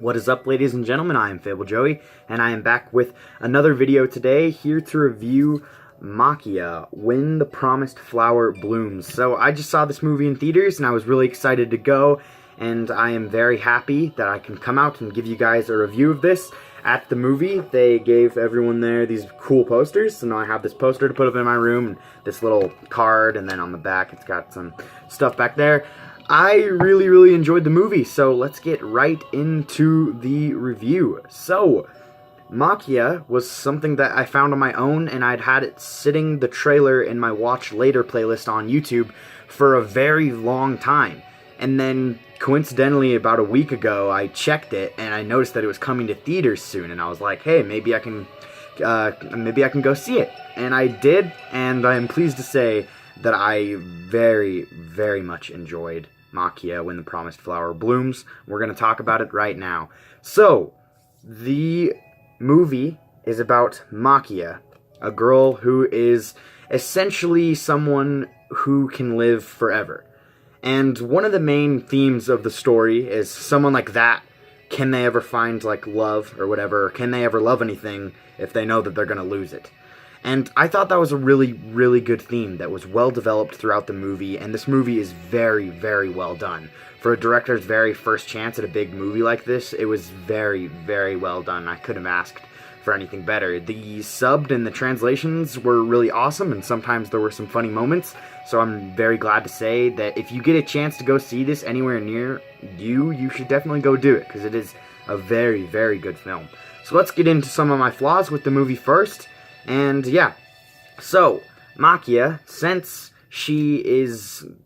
What is up, ladies and gentlemen? I am Fable Joey, and I am back with another video today, here to review Maquia, When the Promised Flower Blooms. So I just saw this movie in theaters, and I was really excited to go, and I am very happy that I can come out and give you guys a review of this. At the movie, they gave everyone there these cool posters, so now I have this poster to put up in my room, and this little card, and then on the back it's got some stuff back there. I really enjoyed the movie, so let's get right into the review. So, Maquia was something that I found on my own, and I'd had it sitting the trailer in my Watch Later playlist on YouTube for a very long time. And then, coincidentally, about a week ago, I checked it, and I noticed that it was coming to theaters soon, and I was like, hey, maybe I can go see it. And I did, and I am pleased to say that I very much enjoyed Maquia, When the Promised Flower Blooms. We're going to talk about it right now. So, the movie is about Maquia, a girl who is essentially someone who can live forever. And one of the main themes of the story is someone like that, can they ever find, like, love or whatever? Or can they ever love anything if they know that they're going to lose it? And I thought that was a really good theme that was well developed throughout the movie, and this movie is very well done. For a director's very first chance at a big movie like this, it was very well done. I couldn't have asked for anything better. The subbed and the translations were really awesome, and sometimes there were some funny moments, so I'm very glad to say that if you get a chance to go see this anywhere near you should definitely go do it, because it is a very good film. So let's get into some of my flaws with the movie first. And yeah, so Maquia, since she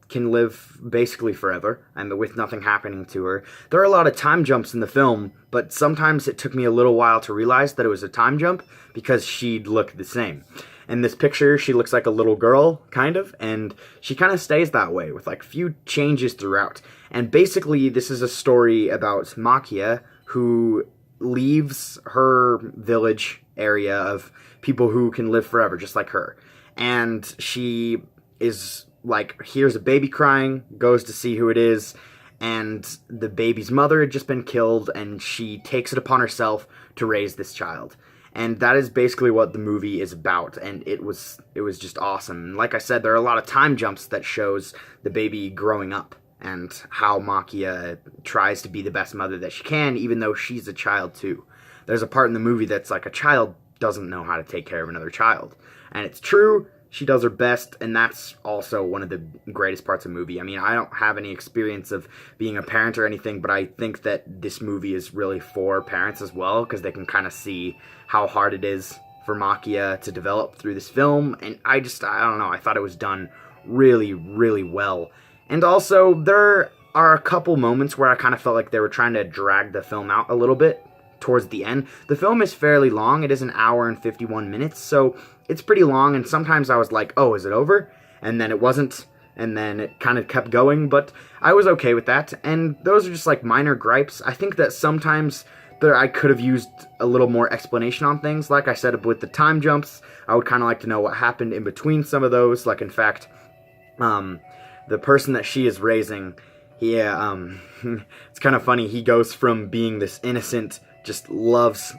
can live basically forever, and with nothing happening to her, there are a lot of time jumps in the film, but sometimes it took me a little while to realize that it was a time jump, because she'd look the same. In this picture, she looks like a little girl, kind of, and she kind of stays that way, with like few changes throughout. And basically, this is a story about Maquia, who leaves her village area of people who can live forever, just like her. And she is like, hears a baby crying, goes to see who it is, and the baby's mother had just been killed, and she takes it upon herself to raise this child. And that is basically what the movie is about, and it was just awesome. And like I said, there are a lot of time jumps that shows the baby growing up, and how Maquia tries to be the best mother that she can, even though she's a child too. There's a part in the movie that's like, a child doesn't know how to take care of another child. And it's true, she does her best, and that's also one of the greatest parts of the movie. I mean, I don't have any experience of being a parent or anything, but I think that this movie is really for parents as well, because they can kind of see how hard it is for Maquia to develop through this film, and I don't know, I thought it was done really well. And also, there are a couple moments where I kind of felt like they were trying to drag the film out a little bit towards the end. The film is fairly long. It is an hour and 51 minutes, so it's pretty long, and sometimes I was like, oh, is it over? And then it wasn't, and then it kind of kept going, but I was okay with that, and those are just like minor gripes. I think that sometimes I could have used a little more explanation on things. Like I said, with the time jumps, I would kind of like to know what happened in between some of those. Like, in fact, the person that she is raising, it's kind of funny, he goes from being this innocent, just loves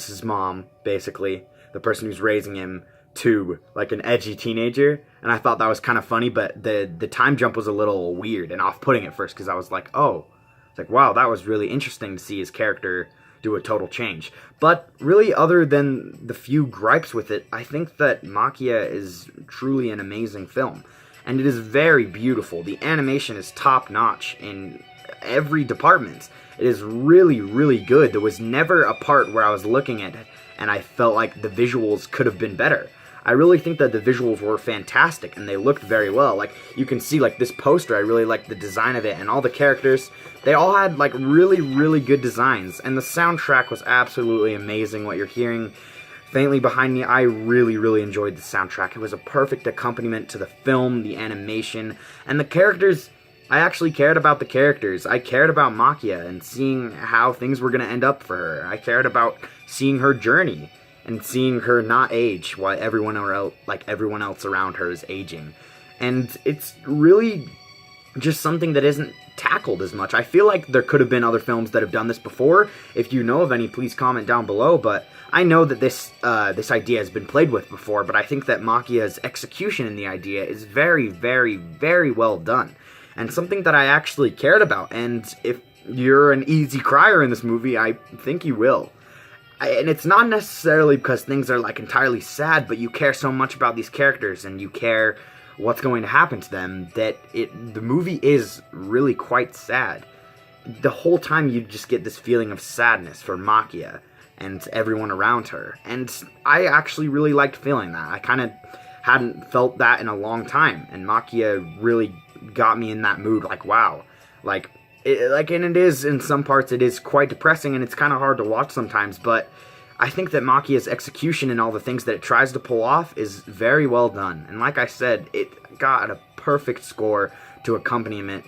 his mom, basically, the person who's raising him, to like an edgy teenager, and I thought that was kind of funny, but the time jump was a little weird and off-putting at first, because I was like, oh, it's like, wow, that was really interesting to see his character do a total change. But really, other than the few gripes with it, I think that Maquia is truly an amazing film, and it is very beautiful. The animation is top-notch in every department. It is really good. There was never a part where I was looking at it and I felt like the visuals could have been better. I really think that the visuals were fantastic, and they looked very well. Like, you can see, like, this poster, I really liked the design of it, and all the characters, they all had, like, really good designs, and the soundtrack was absolutely amazing. What you're hearing faintly behind me, I really enjoyed the soundtrack. It was a perfect accompaniment to the film, the animation, and the characters. I actually cared about the characters. I cared about Maquia and seeing how things were going to end up for her. I cared about seeing her journey and seeing her not age while everyone else around her is aging. And it's really just something that isn't tackled as much. I feel like there could have been other films that have done this before. If you know of any, please comment down below, but I know that this idea has been played with before, but I think that Maquia's execution in the idea is very, very, very well done, and something that I actually cared about, and if you're an easy crier in this movie, I think you will. And it's not necessarily because things are, like, entirely sad, but you care so much about these characters, and you care what's going to happen to them, that the movie is really quite sad. The whole time you just get this feeling of sadness for Maquia and everyone around her, and I actually really liked feeling that. I kind of hadn't felt that in a long time, and Maquia really got me in that mood, like, wow. And it is, in some parts, it is quite depressing, and it's kind of hard to watch sometimes, but I think that Maquia's execution and all the things that it tries to pull off is very well done. And like I said, it got a perfect score to accompaniment,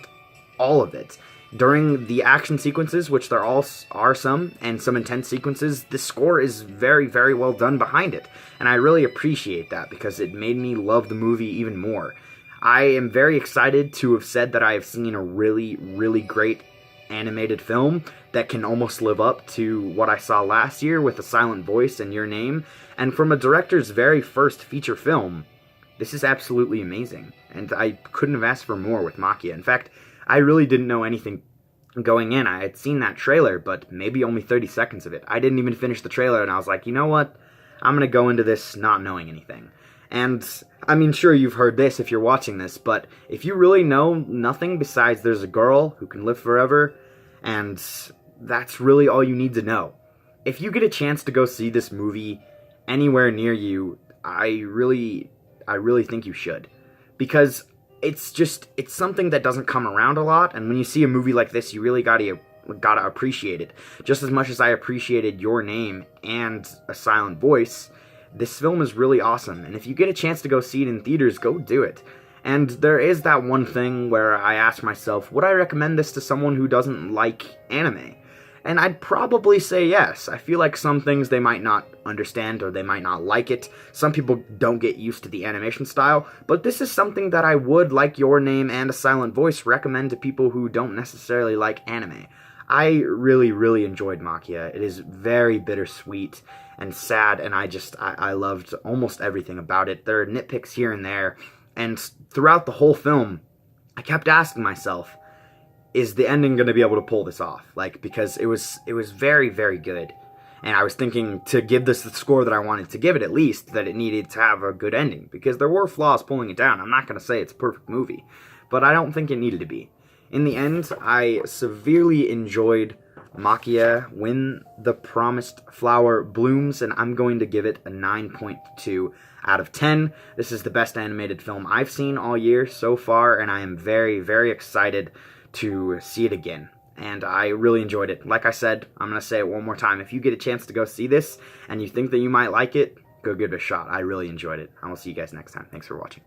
all of it. During the action sequences, which there all are some, and some intense sequences, the score is very, very well done behind it. And I really appreciate that, because it made me love the movie even more. I am very excited to have said that I have seen a really, really great animated film that can almost live up to what I saw last year with A Silent Voice and Your Name. And from a director's very first feature film, this is absolutely amazing. And I couldn't have asked for more with Maquia. In fact, I really didn't know anything going in. I had seen that trailer, but maybe only 30 seconds of it. I didn't even finish the trailer, and I was like, you know what? I'm going to go into this not knowing anything. And, I mean, sure, you've heard this if you're watching this, but if you really know nothing besides there's a girl who can live forever, and that's really all you need to know. If you get a chance to go see this movie anywhere near you, I really think you should. Because it's something that doesn't come around a lot, and when you see a movie like this, you really gotta appreciate it. Just as much as I appreciated Your Name and A Silent Voice, this film is really awesome, and if you get a chance to go see it in theaters, go do it. And there is that one thing where I ask myself, would I recommend this to someone who doesn't like anime? And I'd probably say yes. I feel like some things they might not understand or they might not like it. Some people don't get used to the animation style, but this is something that I would, like Your Name and A Silent Voice, recommend to people who don't necessarily like anime. I really, really enjoyed Maquia. It is very bittersweet and sad, and I loved almost everything about it. There are nitpicks here and there, and throughout the whole film, I kept asking myself, is the ending going to be able to pull this off? Because it was very, very good. And I was thinking, to give this the score that I wanted to give it, at least, that it needed to have a good ending. Because there were flaws pulling it down. I'm not going to say it's a perfect movie, but I don't think it needed to be. In the end, I severely enjoyed Maquia, When the Promised Flower Blooms, and I'm going to give it a 9.2 out of 10. This is the best animated film I've seen all year so far, and I am very, very excited to see it again. And I really enjoyed it. Like I said, I'm going to say it one more time. If you get a chance to go see this, and you think that you might like it, go give it a shot. I really enjoyed it. I will see you guys next time. Thanks for watching.